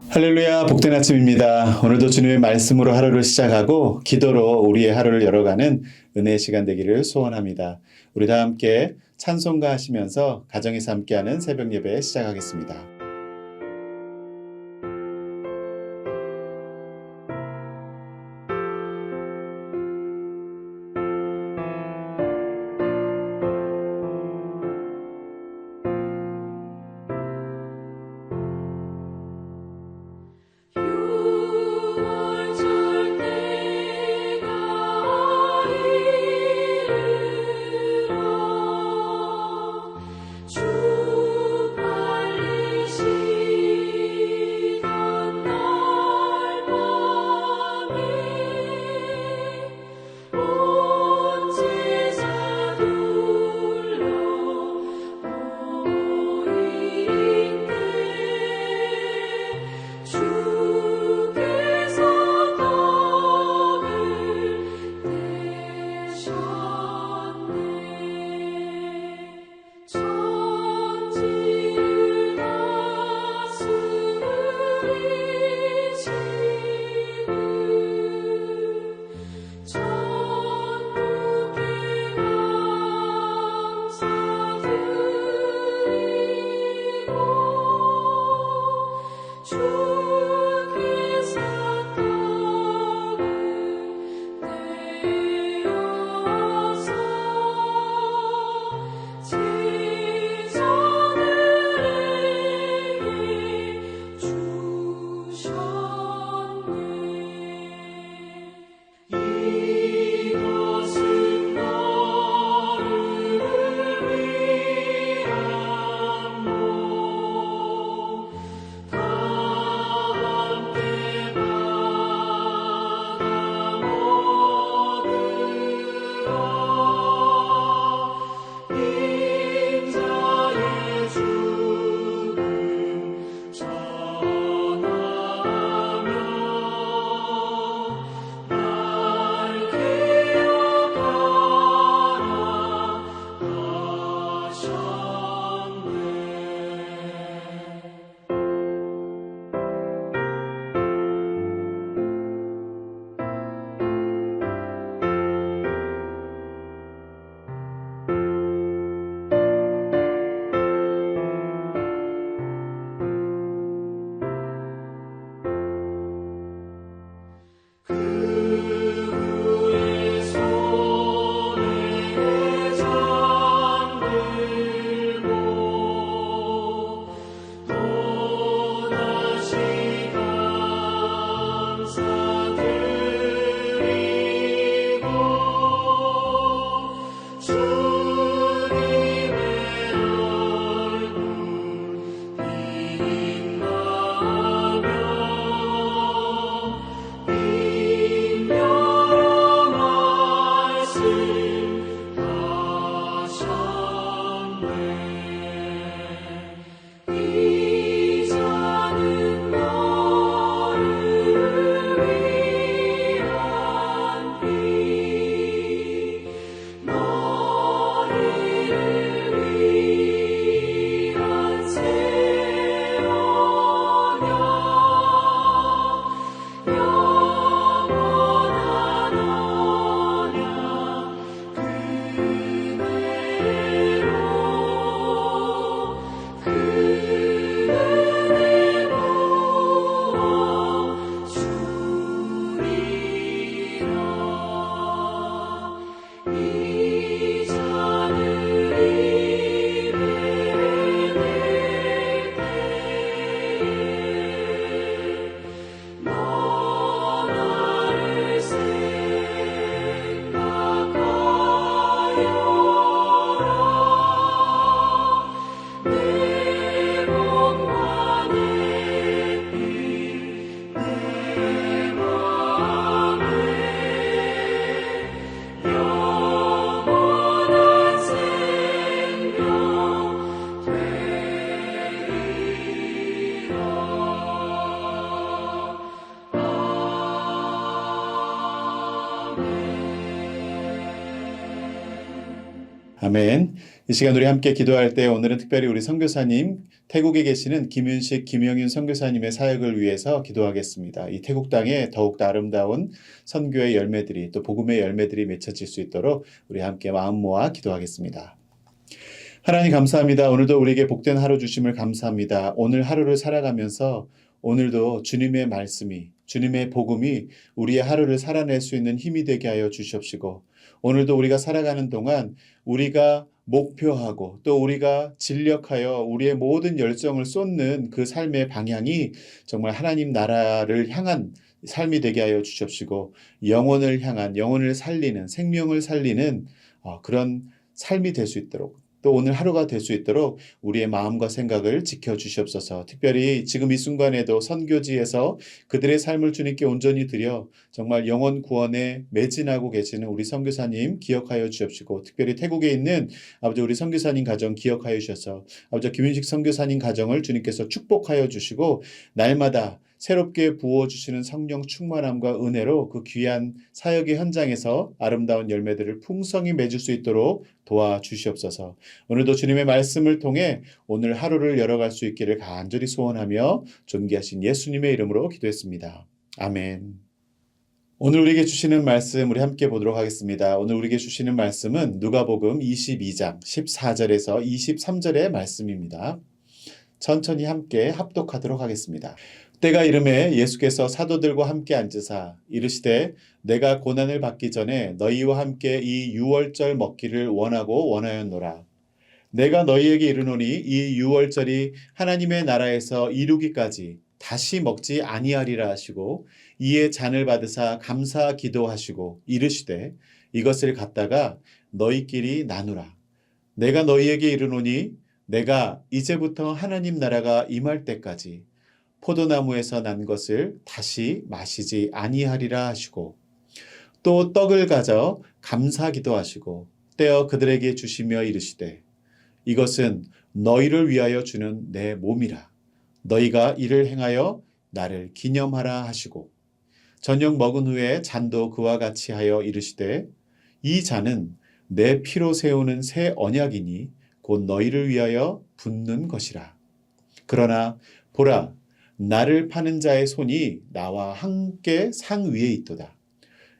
할렐루야, 복된 아침입니다. 오늘도 주님의 말씀으로 하루를 시작하고 기도로 우리의 하루를 열어가는 은혜의 시간 되기를 소원합니다. 우리 다 함께 찬송가 하시면서 가정에서 함께하는 새벽 예배 시작하겠습니다. 주 빨리 아멘. 이 시간 우리 함께 기도할 때 오늘은 특별히 우리 선교사님, 태국에 계시는 김윤식, 김영윤 선교사님의 사역을 위해서 기도하겠습니다. 이 태국 땅에 더욱더 아름다운 선교의 열매들이 또 복음의 열매들이 맺혀질 수 있도록 우리 함께 마음 모아 기도하겠습니다. 하나님 감사합니다. 오늘도 우리에게 복된 하루 주심을 감사합니다. 오늘 하루를 살아가면서 오늘도 주님의 말씀이, 주님의 복음이 우리의 하루를 살아낼 수 있는 힘이 되게 하여 주시옵시고, 오늘도 우리가 살아가는 동안 우리가 목표하고 또 우리가 진력하여 우리의 모든 열정을 쏟는 그 삶의 방향이 정말 하나님 나라를 향한 삶이 되게 하여 주시옵시고, 영혼을 향한, 영혼을 살리는, 생명을 살리는 그런 삶이 될 수 있도록, 또 오늘 하루가 될 수 있도록 우리의 마음과 생각을 지켜주시옵소서. 특별히 지금 이 순간에도 선교지에서 그들의 삶을 주님께 온전히 드려 정말 영혼 구원에 매진하고 계시는 우리 선교사님 기억하여 주옵시고, 특별히 태국에 있는 아버지 우리 선교사님 가정 기억하여 주셔서 아버지 김윤식 선교사님 가정을 주님께서 축복하여 주시고, 날마다 새롭게 부어주시는 성령 충만함과 은혜로 그 귀한 사역의 현장에서 아름다운 열매들을 풍성히 맺을 수 있도록 도와주시옵소서. 오늘도 주님의 말씀을 통해 오늘 하루를 열어갈 수 있기를 간절히 소원하며 존귀하신 예수님의 이름으로 기도했습니다. 아멘. 오늘 우리에게 주시는 말씀 우리 함께 보도록 하겠습니다. 오늘 우리에게 주시는 말씀은 누가복음 22장 14절에서 23절의 말씀입니다. 천천히 함께 합독하도록 하겠습니다. 때가 이르매 예수께서 사도들과 함께 앉으사 이르시되 내가 고난을 받기 전에 너희와 함께 이 유월절 먹기를 원하고 원하였노라. 내가 너희에게 이르노니 이 유월절이 하나님의 나라에서 이루기까지 다시 먹지 아니하리라 하시고, 이에 잔을 받으사 감사 기도하시고 이르시되 이것을 갖다가 너희끼리 나누라. 내가 너희에게 이르노니 내가 이제부터 하나님 나라가 임할 때까지 포도나무에서 난 것을 다시 마시지 아니하리라 하시고, 또 떡을 가져 감사 기도하시고 떼어 그들에게 주시며 이르시되 이것은 너희를 위하여 주는 내 몸이라. 너희가 이를 행하여 나를 기념하라 하시고, 저녁 먹은 후에 잔도 그와 같이 하여 이르시되 이 잔은 내 피로 세우는 새 언약이니 곧 너희를 위하여 붓는 것이라. 그러나 보라, 나를 파는 자의 손이 나와 함께 상 위에 있도다.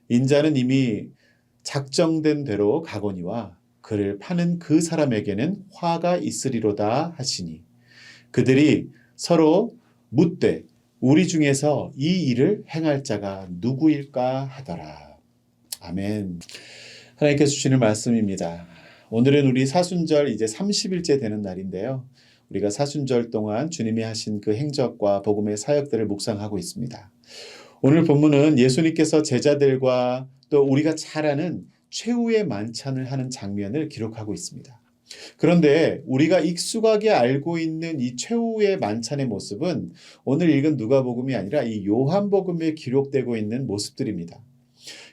인자는 이미 작정된 대로 가거니와 그를 파는 그 사람에게는 화가 있으리로다 하시니, 그들이 서로 묻되 우리 중에서 이 일을 행할 자가 누구일까 하더라. 아멘. 하나님께서 주시는 말씀입니다. 오늘은 우리 사순절 이제 30일째 되는 날인데요. 우리가 사순절 동안 주님이 하신 그 행적과 복음의 사역들을 묵상하고 있습니다. 오늘 본문은 예수님께서 제자들과 또 우리가 잘 아는 최후의 만찬을 하는 장면을 기록하고 있습니다. 그런데 우리가 익숙하게 알고 있는 이 최후의 만찬의 모습은 오늘 읽은 누가복음이 아니라 이 요한복음에 기록되고 있는 모습들입니다.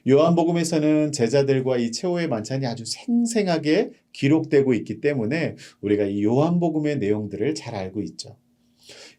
요한복음에서는 제자들과 이 최후의 만찬이 아주 생생하게 기록되고 있기 때문에 우리가 이 요한복음의 내용들을 잘 알고 있죠.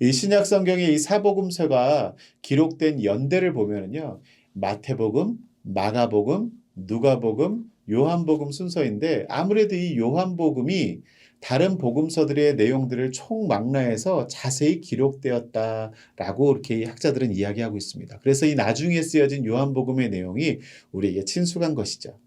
이 신약 성경의 이 사복음서가 기록된 연대를 보면요, 마태복음, 마가복음, 누가복음, 요한복음 순서인데, 아무래도 이 요한복음이 다른 복음서들의 내용들을 총망라해서 자세히 기록되었다라고 이렇게 학자들은 이야기하고 있습니다. 그래서 이 나중에 쓰여진 요한복음의 내용이 우리에게 친숙한 것이죠.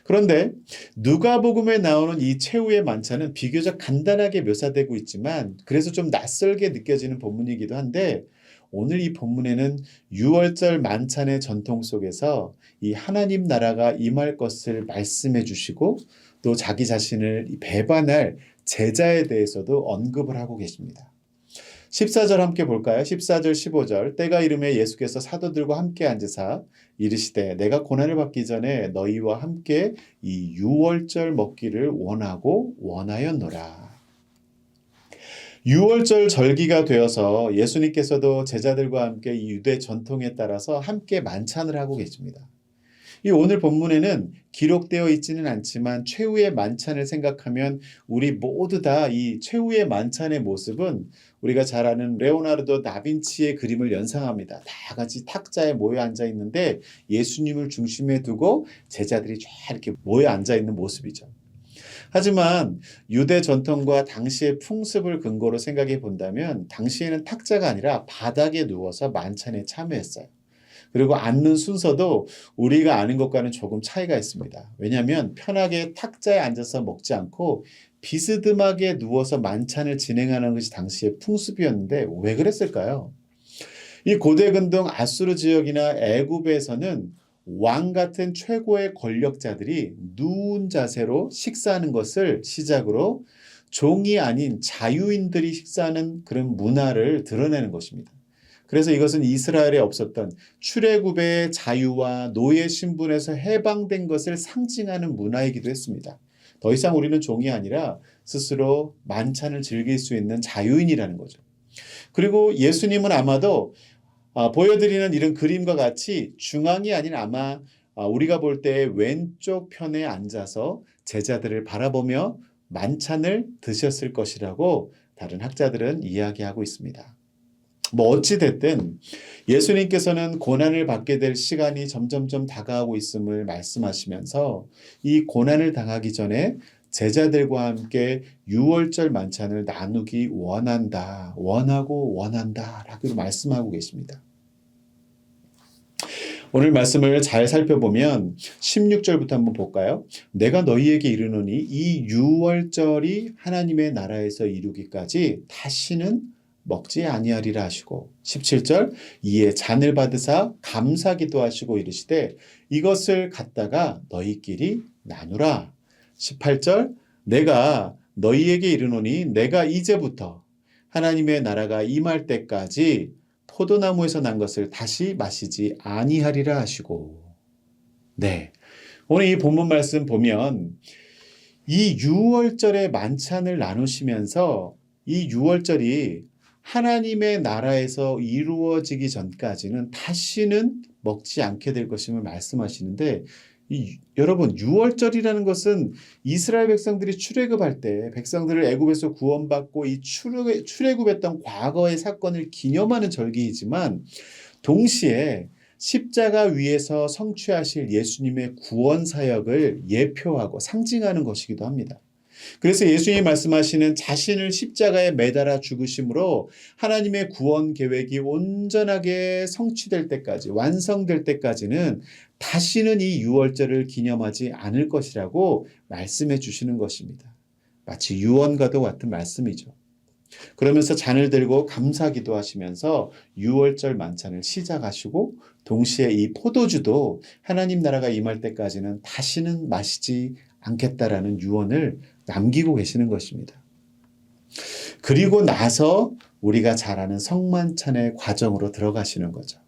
그런데 누가복음에 나오는 이 최후의 만찬은 비교적 간단하게 묘사되고 있지만 그래서 좀 낯설게 느껴지는 본문이기도 한데, 오늘 이 본문에는 유월절 만찬의 전통 속에서 이 하나님 나라가 임할 것을 말씀해 주시고 또 자기 자신을 배반할 제자에 대해서도 언급을 하고 계십니다. 14절 함께 볼까요? 14절 15절 때가 이르매 예수께서 사도들과 함께 앉으사 이르시되 내가 고난을 받기 전에 너희와 함께 이 유월절 먹기를 원하고 원하였노라. 유월절 절기가 되어서 예수님께서도 제자들과 함께 이 유대 전통에 따라서 함께 만찬을 하고 계십니다. 이 오늘 본문에는 기록되어 있지는 않지만 최후의 만찬을 생각하면 우리 모두 다 이 최후의 만찬의 모습은 우리가 잘 아는 레오나르도 다빈치의 그림을 연상합니다. 다 같이 탁자에 모여 앉아 있는데 예수님을 중심에 두고 제자들이 쫙 이렇게 모여 앉아 있는 모습이죠. 하지만 유대 전통과 당시의 풍습을 근거로 생각해 본다면 당시에는 탁자가 아니라 바닥에 누워서 만찬에 참여했어요. 그리고 앉는 순서도 우리가 아는 것과는 조금 차이가 있습니다. 왜냐하면 편하게 탁자에 앉아서 먹지 않고 비스듬하게 누워서 만찬을 진행하는 것이 당시의 풍습이었는데 왜 그랬을까요? 이 고대 근동 아수르 지역이나 애굽에서는 왕 같은 최고의 권력자들이 누운 자세로 식사하는 것을 시작으로 종이 아닌 자유인들이 식사하는 그런 문화를 드러내는 것입니다. 그래서 이것은 이스라엘에 없었던 출애굽의 자유와 노예 신분에서 해방된 것을 상징하는 문화이기도 했습니다. 더 이상 우리는 종이 아니라 스스로 만찬을 즐길 수 있는 자유인이라는 거죠. 그리고 예수님은 아마도 보여드리는 이런 그림과 같이 중앙이 아닌 아마 우리가 볼 때 왼쪽 편에 앉아서 제자들을 바라보며 만찬을 드셨을 것이라고 다른 학자들은 이야기하고 있습니다. 뭐 어찌됐든 예수님께서는 고난을 받게 될 시간이 점점점 다가오고 있음을 말씀하시면서 이 고난을 당하기 전에 제자들과 함께 유월절 만찬을 나누기 원한다, 원하고 원한다 라고 말씀하고 계십니다. 오늘 말씀을 잘 살펴보면 16절부터 한번 볼까요? 내가 너희에게 이르노니 이 유월절이 하나님의 나라에서 이루기까지 다시는 먹지 아니하리라 하시고 17절 이에 잔을 받으사 감사기도 하시고 이르시되 이것을 갖다가 너희끼리 나누라. 18절 내가 너희에게 이르노니 내가 이제부터 하나님의 나라가 임할 때까지 포도나무에서 난 것을 다시 마시지 아니하리라 하시고. 네, 오늘 이 본문 말씀 보면 이 유월절의 만찬을 나누시면서 이 유월절이 하나님의 나라에서 이루어지기 전까지는 다시는 먹지 않게 될 것임을 말씀하시는데 여러분 유월절이라는 것은 이스라엘 백성들이 출애굽할 때 백성들을 애굽에서 구원받고 이 출애굽했던 과거의 사건을 기념하는 절기이지만 동시에 십자가 위에서 성취하실 예수님의 구원 사역을 예표하고 상징하는 것이기도 합니다. 그래서 예수님이 말씀하시는 자신을 십자가에 매달아 죽으심으로 하나님의 구원 계획이 온전하게 성취될 때까지 완성될 때까지는 다시는 이 유월절을 기념하지 않을 것이라고 말씀해 주시는 것입니다. 마치 유언과도 같은 말씀이죠. 그러면서 잔을 들고 감사기도 하시면서 유월절 만찬을 시작하시고 동시에 이 포도주도 하나님 나라가 임할 때까지는 다시는 마시지 않겠다라는 유언을 남기고 계시는 것입니다. 그리고 나서 우리가 잘 아는 성만찬의 과정으로 들어가시는 거죠.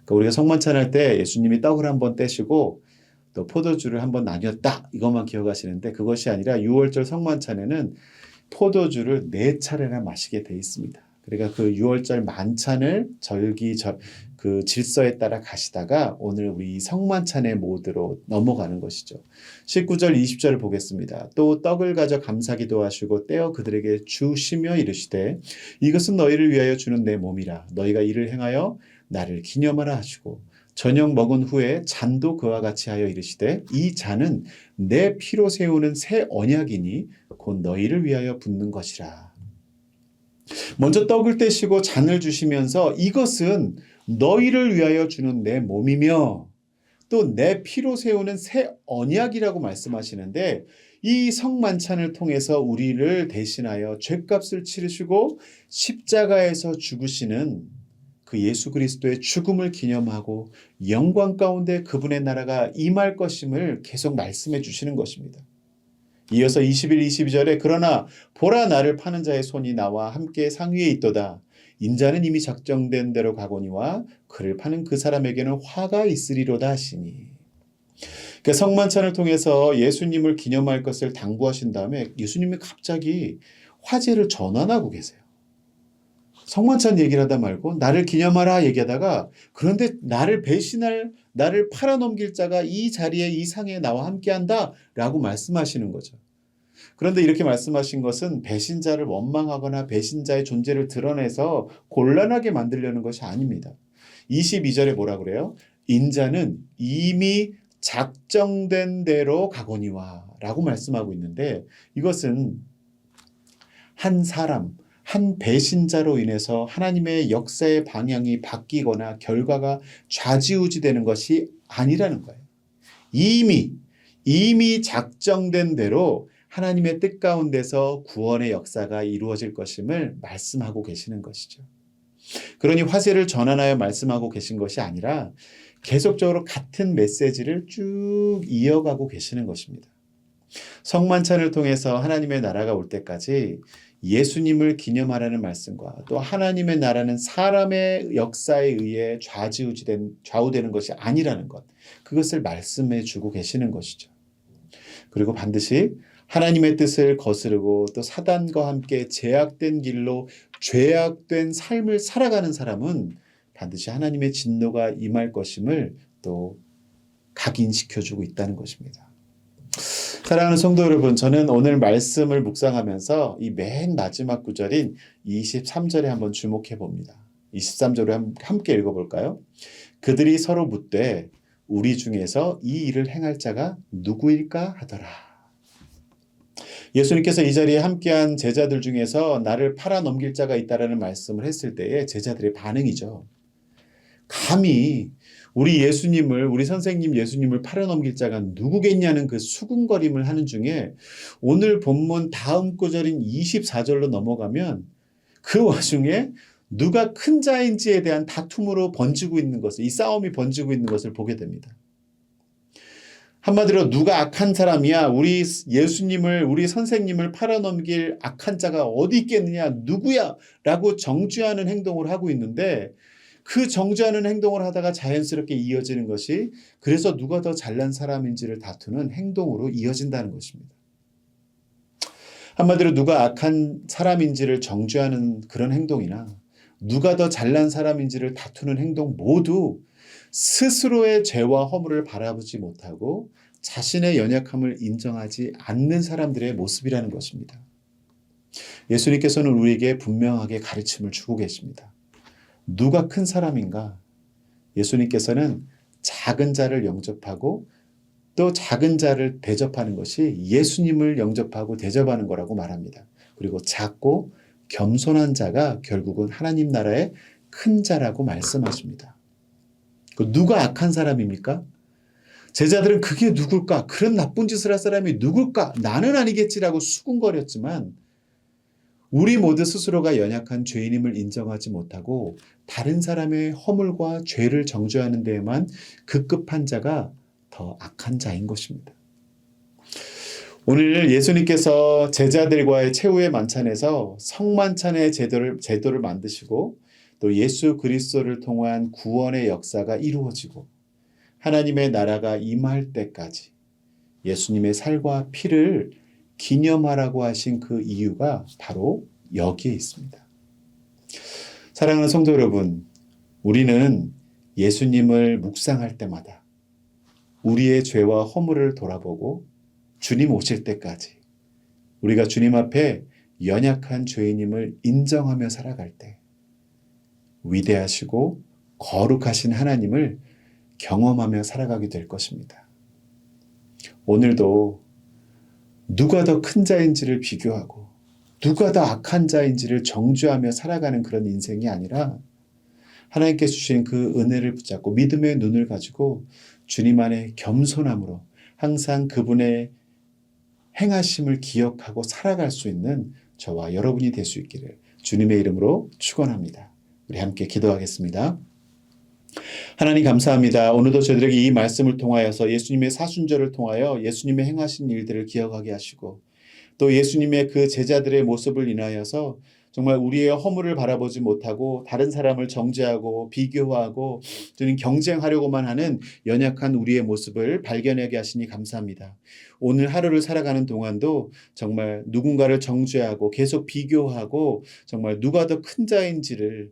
그러니까 우리가 성만찬 할 때 예수님이 떡을 한번 떼시고 또 포도주를 한번 나뉘었다 이것만 기억하시는데 그것이 아니라 유월절 성만찬에는 포도주를 4차례나 마시게 돼 있습니다. 그러니까 그 유월절 만찬을 그 질서에 따라 가시다가 오늘 우리 성만찬의 모드로 넘어가는 것이죠. 19절 20절을 보겠습니다. 또 떡을 가져 감사기도 하시고 떼어 그들에게 주시며 이르시되 이것은 너희를 위하여 주는 내 몸이라 너희가 이를 행하여 나를 기념하라 하시고 저녁 먹은 후에 잔도 그와 같이 하여 이르시되 이 잔은 내 피로 세우는 새 언약이니 곧 너희를 위하여 붓는 것이라. 먼저 떡을 떼시고 잔을 주시면서 이것은 너희를 위하여 주는 내 몸이며 또 내 피로 세우는 새 언약이라고 말씀하시는데 이 성만찬을 통해서 우리를 대신하여 죗값을 치르시고 십자가에서 죽으시는 그 예수 그리스도의 죽음을 기념하고 영광 가운데 그분의 나라가 임할 것임을 계속 말씀해 주시는 것입니다. 이어서 21, 22절에 그러나 보라 나를 파는 자의 손이 나와 함께 상위에 있도다. 인자는 이미 작정된 대로 가거니와 그를 파는 그 사람에게는 화가 있으리로다 하시니. 그러니까 성만찬을 통해서 예수님을 기념할 것을 당부하신 다음에 예수님이 갑자기 화제를 전환하고 계세요. 성만찬 얘기를 하다 말고 나를 기념하라 얘기하다가 그런데 나를 배신할, 나를 팔아넘길 자가 이 자리에 이 상에 나와 함께한다 라고 말씀하시는 거죠. 그런데 이렇게 말씀하신 것은 배신자를 원망하거나 배신자의 존재를 드러내서 곤란하게 만들려는 것이 아닙니다. 22절에 뭐라 그래요? 인자는 이미 작정된 대로 가거니와 라고 말씀하고 있는데 이것은 한 사람, 한 배신자로 인해서 하나님의 역사의 방향이 바뀌거나 결과가 좌지우지되는 것이 아니라는 거예요. 이미 작정된 대로 하나님의 뜻 가운데서 구원의 역사가 이루어질 것임을 말씀하고 계시는 것이죠. 그러니 화세를 전환하여 말씀하고 계신 것이 아니라 계속적으로 같은 메시지를 쭉 이어가고 계시는 것입니다. 성만찬을 통해서 하나님의 나라가 올 때까지 예수님을 기념하라는 말씀과 또 하나님의 나라는 사람의 역사에 의해 좌우되는 것이 아니라는 것, 그것을 말씀해 주고 계시는 것이죠. 그리고 반드시 하나님의 뜻을 거스르고 또 사단과 함께 제약된 길로 죄악된 삶을 살아가는 사람은 반드시 하나님의 진노가 임할 것임을 또 각인시켜주고 있다는 것입니다. 사랑하는 성도 여러분, 저는 오늘 말씀을 묵상하면서 이 맨 마지막 구절인 23절에 한번 주목해 봅니다. 23절을 함께 읽어볼까요? 그들이 서로 묻되 우리 중에서 이 일을 행할 자가 누구일까 하더라. 예수님께서 이 자리에 함께한 제자들 중에서 나를 팔아넘길 자가 있다라는 말씀을 했을 때의 제자들의 반응이죠. 감히 우리 예수님을, 우리 선생님 예수님을 팔아넘길 자가 누구겠냐는 그 수군거림을 하는 중에 오늘 본문 다음 구절인 24절로 넘어가면 그 와중에 누가 큰 자인지에 대한 다툼으로 번지고 있는 것을, 이 싸움이 번지고 있는 것을 보게 됩니다. 한마디로 누가 악한 사람이야, 우리 예수님을, 우리 선생님을 팔아넘길 악한 자가 어디 있겠느냐, 누구야 라고 정죄하는 행동을 하고 있는데 그 정죄하는 행동을 하다가 자연스럽게 이어지는 것이 그래서 누가 더 잘난 사람인지를 다투는 행동으로 이어진다는 것입니다. 한마디로 누가 악한 사람인지를 정죄하는 그런 행동이나 누가 더 잘난 사람인지를 다투는 행동 모두 스스로의 죄와 허물을 바라보지 못하고 자신의 연약함을 인정하지 않는 사람들의 모습이라는 것입니다. 예수님께서는 우리에게 분명하게 가르침을 주고 계십니다. 누가 큰 사람인가? 예수님께서는 작은 자를 영접하고 또 작은 자를 대접하는 것이 예수님을 영접하고 대접하는 거라고 말합니다. 그리고 작고 겸손한 자가 결국은 하나님 나라의 큰 자라고 말씀하십니다. 누가 악한 사람입니까? 제자들은 그게 누굴까? 그런 나쁜 짓을 할 사람이 누굴까? 나는 아니겠지라고 수군거렸지만 우리 모두 스스로가 연약한 죄인임을 인정하지 못하고 다른 사람의 허물과 죄를 정죄하는 데에만 급급한 자가 더 악한 자인 것입니다. 오늘 예수님께서 제자들과의 최후의 만찬에서 성만찬의 제도를 만드시고 또 예수 그리스도를 통한 구원의 역사가 이루어지고 하나님의 나라가 임할 때까지 예수님의 살과 피를 기념하라고 하신 그 이유가 바로 여기에 있습니다. 사랑하는 성도 여러분, 우리는 예수님을 묵상할 때마다 우리의 죄와 허물을 돌아보고 주님 오실 때까지 우리가 주님 앞에 연약한 죄인임을 인정하며 살아갈 때 위대하시고 거룩하신 하나님을 경험하며 살아가게 될 것입니다. 오늘도 누가 더 큰 자인지를 비교하고 누가 더 악한 자인지를 정죄하며 살아가는 그런 인생이 아니라 하나님께 주신 그 은혜를 붙잡고 믿음의 눈을 가지고 주님 안에 겸손함으로 항상 그분의 행하심을 기억하고 살아갈 수 있는 저와 여러분이 될 수 있기를 주님의 이름으로 축원합니다. 우리 함께 기도하겠습니다. 하나님 감사합니다. 오늘도 저희들에게 이 말씀을 통하여서 예수님의 사순절을 통하여 예수님의 행하신 일들을 기억하게 하시고 또 예수님의 그 제자들의 모습을 인하여서 정말 우리의 허물을 바라보지 못하고 다른 사람을 정죄하고 비교하고 또는 경쟁하려고만 하는 연약한 우리의 모습을 발견하게 하시니 감사합니다. 오늘 하루를 살아가는 동안도 정말 누군가를 정죄하고 계속 비교하고 정말 누가 더 큰 자인지를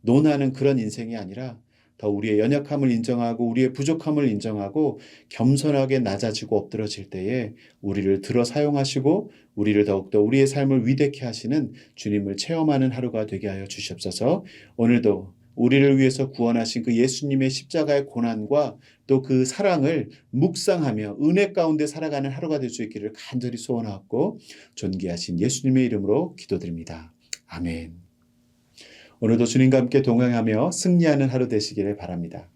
논하는 그런 인생이 아니라 더 우리의 연약함을 인정하고 우리의 부족함을 인정하고 겸손하게 낮아지고 엎드러질 때에 우리를 들어 사용하시고 우리를 더욱더 우리의 삶을 위대케 하시는 주님을 체험하는 하루가 되게 하여 주시옵소서. 오늘도 우리를 위해서 구원하신 그 예수님의 십자가의 고난과 또 그 사랑을 묵상하며 은혜 가운데 살아가는 하루가 될 수 있기를 간절히 소원하고 존귀하신 예수님의 이름으로 기도드립니다. 아멘. 오늘도 주님과 함께 동행하며 승리하는 하루 되시기를 바랍니다.